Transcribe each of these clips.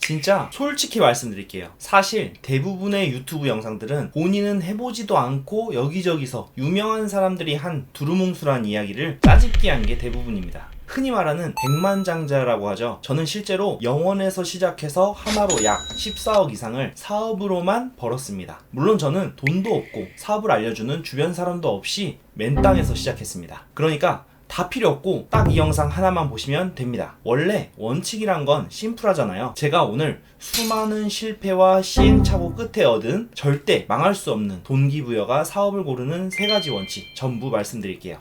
진짜 솔직히 말씀드릴게요. 사실 대부분의 유튜브 영상들은 본인은 해보지도 않고 여기저기서 유명한 사람들이 한 두루뭉술한 이야기를 짜집기 한 게 대부분입니다. 흔히 말하는 백만장자라고 하죠. 저는 실제로 0원에서 시작해서 하나로 약 14억 이상을 사업으로만 벌었습니다. 물론 저는 돈도 없고 사업을 알려주는 주변 사람도 없이 맨 땅에서 시작했습니다. 그러니까 다 필요 없고 딱 이 영상 하나만 보시면 됩니다. 원래 원칙이란 건 심플하잖아요. 제가 오늘 수많은 실패와 시행착오 끝에 얻은 절대 망할 수 없는 동기부여가 사업을 고르는 3가지 원칙 전부 말씀드릴게요.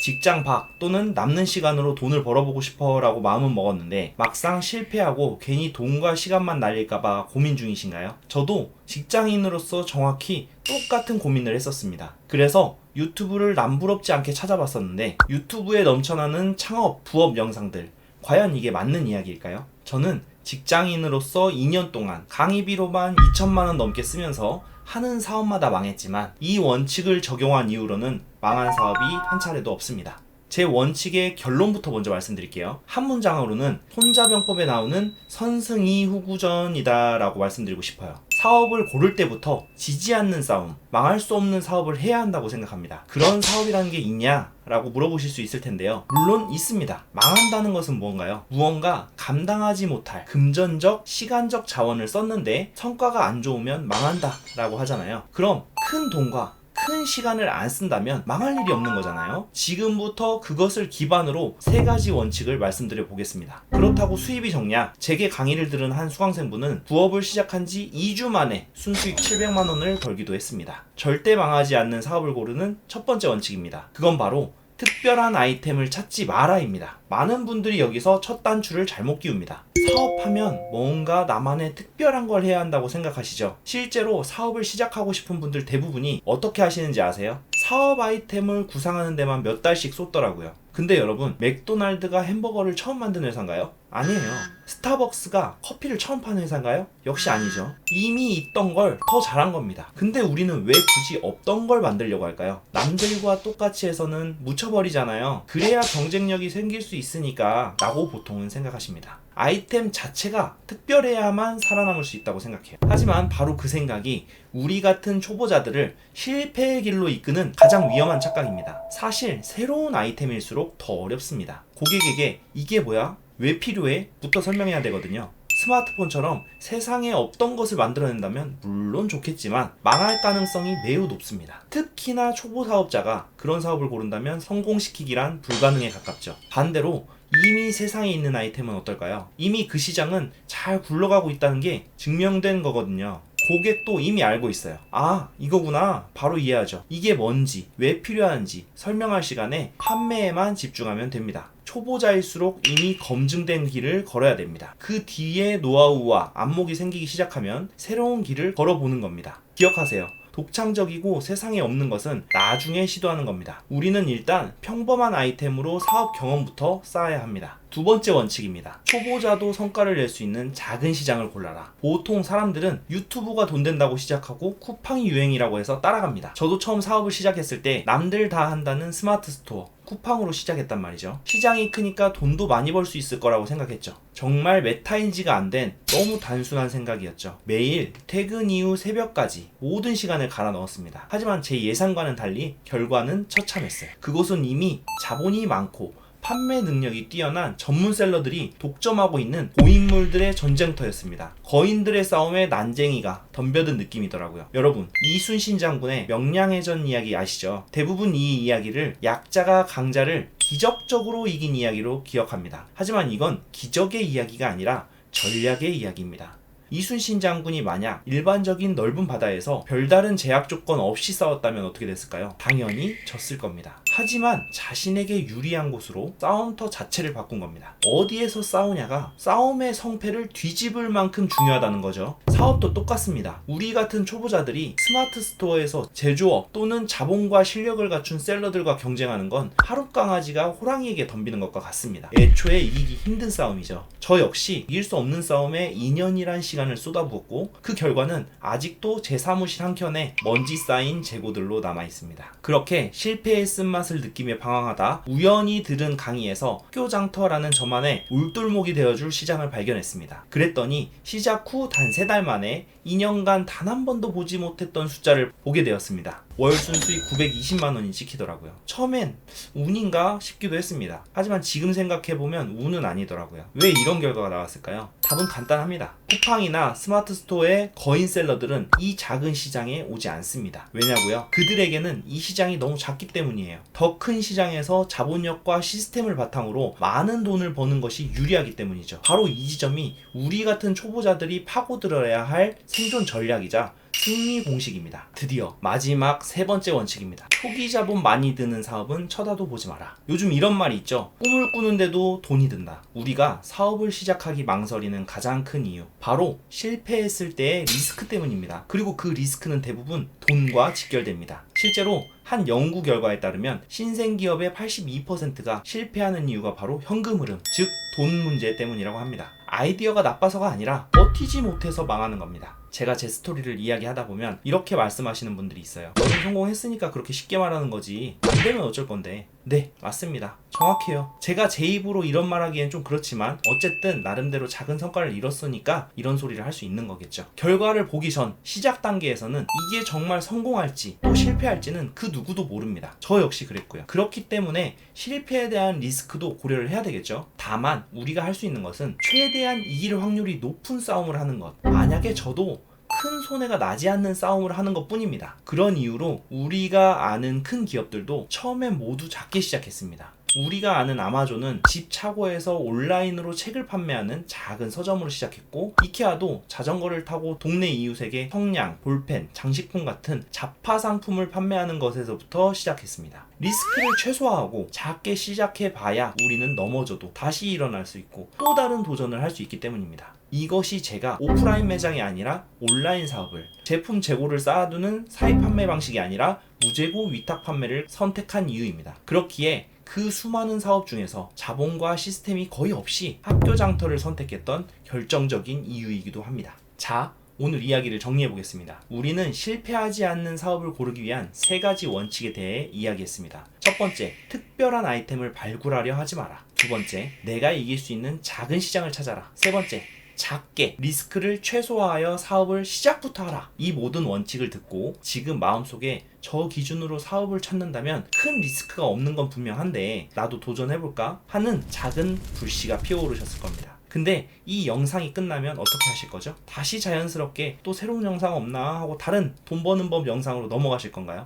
직장 밖 또는 남는 시간으로 돈을 벌어보고 싶어 라고 마음은 먹었는데 막상 실패하고 괜히 돈과 시간만 날릴까봐 고민 중이신가요? 저도 직장인으로서 정확히 똑같은 고민을 했었습니다. 그래서 유튜브를 남부럽지 않게 찾아봤었는데 유튜브에 넘쳐나는 창업, 부업 영상들 과연 이게 맞는 이야기일까요? 저는 직장인으로서 2년 동안 강의비로만 2천만 원 넘게 쓰면서 하는 사업마다 망했지만 이 원칙을 적용한 이후로는 망한 사업이 한 차례도 없습니다. 제 원칙의 결론부터 먼저 말씀드릴게요. 한 문장으로는 손자병법에 나오는 선승이후구전이다 라고 말씀드리고 싶어요. 사업을 고를 때부터 지지 않는 싸움, 망할 수 없는 사업을 해야 한다고 생각합니다. 그런 사업이라는 게 있냐? 라고 물어보실 수 있을 텐데요. 물론 있습니다. 망한다는 것은 뭔가요? 무언가 감당하지 못할 금전적, 시간적 자원을 썼는데 성과가 안 좋으면 망한다 라고 하잖아요. 그럼 큰 돈과 큰 시간을 안 쓴다면 망할 일이 없는 거잖아요. 지금부터 그것을 기반으로 3가지 원칙을 말씀드려 보겠습니다. 그렇다고 수입이 적냐? 제게 강의를 들은 한 수강생분은 부업을 시작한 지 2주 만에 순수익 700만 원을 벌기도 했습니다. 절대 망하지 않는 사업을 고르는 첫 번째 원칙입니다. 그건 바로 특별한 아이템을 찾지 마라입니다. 많은 분들이 여기서 첫 단추를 잘못 끼웁니다. 사업하면 뭔가 나만의 특별한 걸 해야 한다고 생각하시죠? 실제로 사업을 시작하고 싶은 분들 대부분이 어떻게 하시는지 아세요? 사업 아이템을 구상하는 데만 몇 달씩 쏟더라고요. 근데 여러분, 맥도날드가 햄버거를 처음 만든 회사인가요? 아니에요. 스타벅스가 커피를 처음 파는 회사인가요? 역시 아니죠. 이미 있던 걸 더 잘한 겁니다. 근데 우리는 왜 굳이 없던 걸 만들려고 할까요? 남들과 똑같이 해서는 묻혀버리잖아요. 그래야 경쟁력이 생길 수 있으니까 라고 보통은 생각하십니다. 아이템 자체가 특별해야만 살아남을 수 있다고 생각해요. 하지만 바로 그 생각이 우리 같은 초보자들을 실패의 길로 이끄는 가장 위험한 착각입니다. 사실 새로운 아이템일수록 더 어렵습니다. 고객에게 이게 뭐야? 왜 필요해? 부터 설명해야 되거든요. 스마트폰처럼 세상에 없던 것을 만들어낸다면 물론 좋겠지만 망할 가능성이 매우 높습니다. 특히나 초보 사업자가 그런 사업을 고른다면 성공시키기란 불가능에 가깝죠. 반대로 이미 세상에 있는 아이템은 어떨까요? 이미 그 시장은 잘 굴러가고 있다는 게 증명된 거거든요. 고객도 이미 알고 있어요. 아, 이거구나. 바로 이해하죠. 이게 뭔지, 왜 필요한지 설명할 시간에 판매에만 집중하면 됩니다. 초보자일수록 이미 검증된 길을 걸어야 됩니다. 그 뒤에 노하우와 안목이 생기기 시작하면 새로운 길을 걸어보는 겁니다. 기억하세요. 독창적이고 세상에 없는 것은 나중에 시도하는 겁니다. 우리는 일단 평범한 아이템으로 사업 경험부터 쌓아야 합니다. 두 번째 원칙입니다. 초보자도 성과를 낼 수 있는 작은 시장을 골라라. 보통 사람들은 유튜브가 돈 된다고 시작하고 쿠팡이 유행이라고 해서 따라갑니다. 저도 처음 사업을 시작했을 때 남들 다 한다는 스마트 스토어, 쿠팡으로 시작했단 말이죠. 시장이 크니까 돈도 많이 벌 수 있을 거라고 생각했죠. 정말 메타인지가 안 된 너무 단순한 생각이었죠. 매일 퇴근 이후 새벽까지 모든 시간을 갈아 넣었습니다. 하지만 제 예상과는 달리 결과는 처참했어요. 그곳은 이미 자본이 많고 판매 능력이 뛰어난 전문셀러들이 독점하고 있는 고인물들의 전쟁터였습니다. 거인들의 싸움에 난쟁이가 덤벼든 느낌이더라고요. 여러분, 이순신 장군의 명량해전 이야기 아시죠? 대부분 이 이야기를 약자가 강자를 기적적으로 이긴 이야기로 기억합니다. 하지만 이건 기적의 이야기가 아니라 전략의 이야기입니다. 이순신 장군이 만약 일반적인 넓은 바다에서 별다른 제약 조건 없이 싸웠다면 어떻게 됐을까요? 당연히 졌을 겁니다. 하지만 자신에게 유리한 곳으로 싸움터 자체를 바꾼 겁니다. 어디에서 싸우냐가 싸움의 성패를 뒤집을 만큼 중요하다는 거죠. 사업도 똑같습니다. 우리 같은 초보자들이 스마트 스토어에서 제조업 또는 자본과 실력을 갖춘 셀러들과 경쟁하는 건 하룻강아지가 호랑이에게 덤비는 것과 같습니다. 애초에 이기기 힘든 싸움이죠. 저 역시 이길 수 없는 싸움에 2년이란 시간을 쏟아부었고 그 결과는 아직도 제 사무실 한켠에 먼지 쌓인 재고들로 남아있습니다. 그렇게 실패의 쓴맛 맛을 느끼며 방황하다 우연히 들은 강의에서 학교장터라는 저만의 울돌목이 되어줄 시장을 발견했습니다. 그랬더니 시작 후 단 3달 만에 2년간 단 한 번도 보지 못했던 숫자를 보게 되었습니다. 월 순수익 920만원이 찍히더라고요. 처음엔 운인가 싶기도 했습니다. 하지만 지금 생각해보면 운은 아니더라고요. 왜 이런 결과가 나왔을까요? 답은 간단합니다. 쿠팡이나 스마트 스토어의 거인셀러들은 이 작은 시장에 오지 않습니다. 왜냐고요? 그들에게는 이 시장이 너무 작기 때문이에요. 더 큰 시장에서 자본력과 시스템을 바탕으로 많은 돈을 버는 것이 유리하기 때문이죠. 바로 이 지점이 우리 같은 초보자들이 파고들어야 할 생존 전략이자 승리 공식입니다. 드디어 마지막 3번째 원칙입니다. 초기 자본 많이 드는 사업은 쳐다도 보지 마라. 요즘 이런 말이 있죠. 꿈을 꾸는데도 돈이 든다. 우리가 사업을 시작하기 망설이는 가장 큰 이유, 바로 실패했을 때의 리스크 때문입니다. 그리고 그 리스크는 대부분 돈과 직결됩니다. 실제로 한 연구 결과에 따르면 신생기업의 82%가 실패하는 이유가 바로 현금 흐름, 즉 돈 문제 때문이라고 합니다. 아이디어가 나빠서가 아니라 버티지 못해서 망하는 겁니다. 제가 제 스토리를 이야기하다 보면 이렇게 말씀하시는 분들이 있어요. 너는 성공했으니까 그렇게 쉽게 말하는 거지, 안 되면 어쩔 건데. 네, 맞습니다. 정확해요. 제가 제 입으로 이런 말하기엔 좀 그렇지만 어쨌든 나름대로 작은 성과를 이뤘으니까 이런 소리를 할 수 있는 거겠죠. 결과를 보기 전 시작 단계에서는 이게 정말 성공할지 또 실패할지는 그 누구도 모릅니다. 저 역시 그랬고요. 그렇기 때문에 실패에 대한 리스크도 고려를 해야 되겠죠. 다만 우리가 할 수 있는 것은 최대한 이길 확률이 높은 싸움을 하는 것. 만약에 저도 큰 손해가 나지 않는 싸움을 하는 것 뿐입니다. 그런 이유로 우리가 아는 큰 기업들도 처음엔 모두 작게 시작했습니다. 우리가 아는 아마존은 집 차고에서 온라인으로 책을 판매하는 작은 서점으로 시작했고, 이케아도 자전거를 타고 동네 이웃에게 성냥, 볼펜, 장식품 같은 잡화 상품을 판매하는 것에서부터 시작했습니다. 리스크를 최소화하고 작게 시작해봐야 우리는 넘어져도 다시 일어날 수 있고 또 다른 도전을 할 수 있기 때문입니다. 이것이 제가 오프라인 매장이 아니라 온라인 사업을, 제품 재고를 쌓아두는 사입 판매 방식이 아니라 무재고 위탁 판매를 선택한 이유입니다. 그렇기에 그 수많은 사업 중에서 자본과 시스템이 거의 없이 학교 장터를 선택했던 결정적인 이유이기도 합니다. 자, 오늘 이야기를 정리해 보겠습니다. 우리는 실패하지 않는 사업을 고르기 위한 3가지 원칙에 대해 이야기했습니다. 첫 번째, 특별한 아이템을 발굴하려 하지 마라. 두 번째, 내가 이길 수 있는 작은 시장을 찾아라. 세 번째, 작게 리스크를 최소화하여 사업을 시작부터 하라. 이 모든 원칙을 듣고 지금 마음속에 저 기준으로 사업을 찾는다면 큰 리스크가 없는 건 분명한데 나도 도전해볼까 하는 작은 불씨가 피어오르셨을 겁니다. 근데 이 영상이 끝나면 어떻게 하실 거죠? 다시 자연스럽게 또 새로운 영상 없나 하고 다른 돈 버는 법 영상으로 넘어가실 건가요?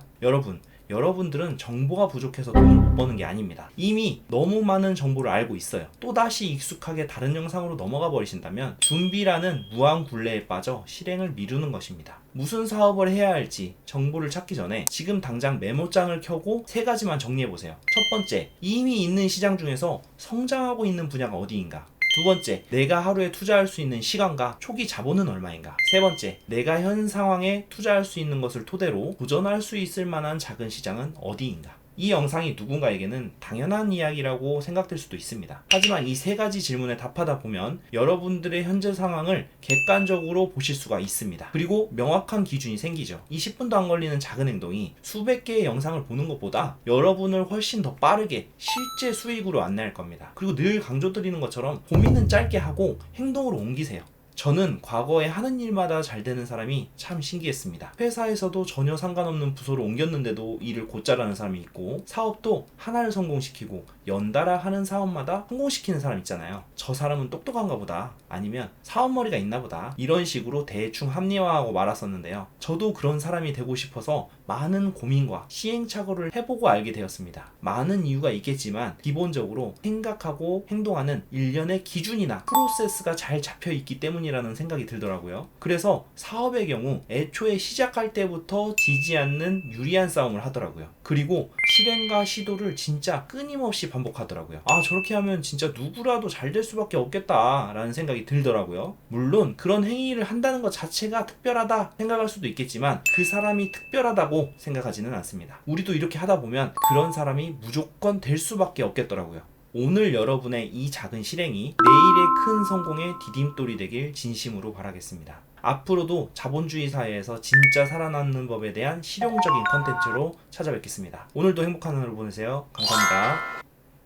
여러분들은 정보가 부족해서 돈을 못 버는 게 아닙니다. 이미 너무 많은 정보를 알고 있어요. 또다시 익숙하게 다른 영상으로 넘어가 버리신다면 준비라는 무한굴레에 빠져 실행을 미루는 것입니다. 무슨 사업을 해야 할지 정보를 찾기 전에 지금 당장 메모장을 켜고 3가지만 정리해보세요. 첫 번째, 이미 있는 시장 중에서 성장하고 있는 분야가 어디인가? 두 번째, 내가 하루에 투자할 수 있는 시간과 초기 자본은 얼마인가? 세 번째, 내가 현 상황에 투자할 수 있는 것을 토대로 도전할 수 있을 만한 작은 시장은 어디인가? 이 영상이 누군가에게는 당연한 이야기라고 생각될 수도 있습니다. 하지만 이 3가지 질문에 답하다 보면 여러분들의 현재 상황을 객관적으로 보실 수가 있습니다. 그리고 명확한 기준이 생기죠. 이 10분도 안 걸리는 작은 행동이 수백 개의 영상을 보는 것보다 여러분을 훨씬 더 빠르게 실제 수익으로 안내할 겁니다. 그리고 늘 강조드리는 것처럼 고민은 짧게 하고 행동으로 옮기세요. 저는 과거에 하는 일마다 잘 되는 사람이 참 신기했습니다. 회사에서도 전혀 상관없는 부서로 옮겼는데도 일을 곧잘하는 사람이 있고, 사업도 하나를 성공시키고 연달아 하는 사업마다 성공시키는 사람 있잖아요. 저 사람은 똑똑한가 보다, 아니면 사업머리가 있나 보다, 이런 식으로 대충 합리화하고 말았었는데요. 저도 그런 사람이 되고 싶어서 많은 고민과 시행착오를 해보고 알게 되었습니다. 많은 이유가 있겠지만 기본적으로 생각하고 행동하는 일련의 기준이나 프로세스가 잘 잡혀있기 때문이라는 생각이 들더라고요. 그래서 사업의 경우 애초에 시작할 때부터 지지 않는 유리한 싸움을 하더라고요. 그리고 실행과 시도를 진짜 끊임없이 반복하더라고요. 아, 저렇게 하면 진짜 누구라도 잘 될 수밖에 없겠다 라는 생각이 들더라고요. 물론 그런 행위를 한다는 것 자체가 특별하다 생각할 수도 있겠지만 그 사람이 특별하다고 생각하지는 않습니다. 우리도 이렇게 하다 보면 그런 사람이 무조건 될 수밖에 없겠더라고요. 오늘 여러분의 이 작은 실행이 내일의 큰 성공의 디딤돌이 되길 진심으로 바라겠습니다. 앞으로도 자본주의 사회에서 진짜 살아남는 법에 대한 실용적인 컨텐츠로 찾아뵙겠습니다. 오늘도 행복한 하루 보내세요. 감사합니다.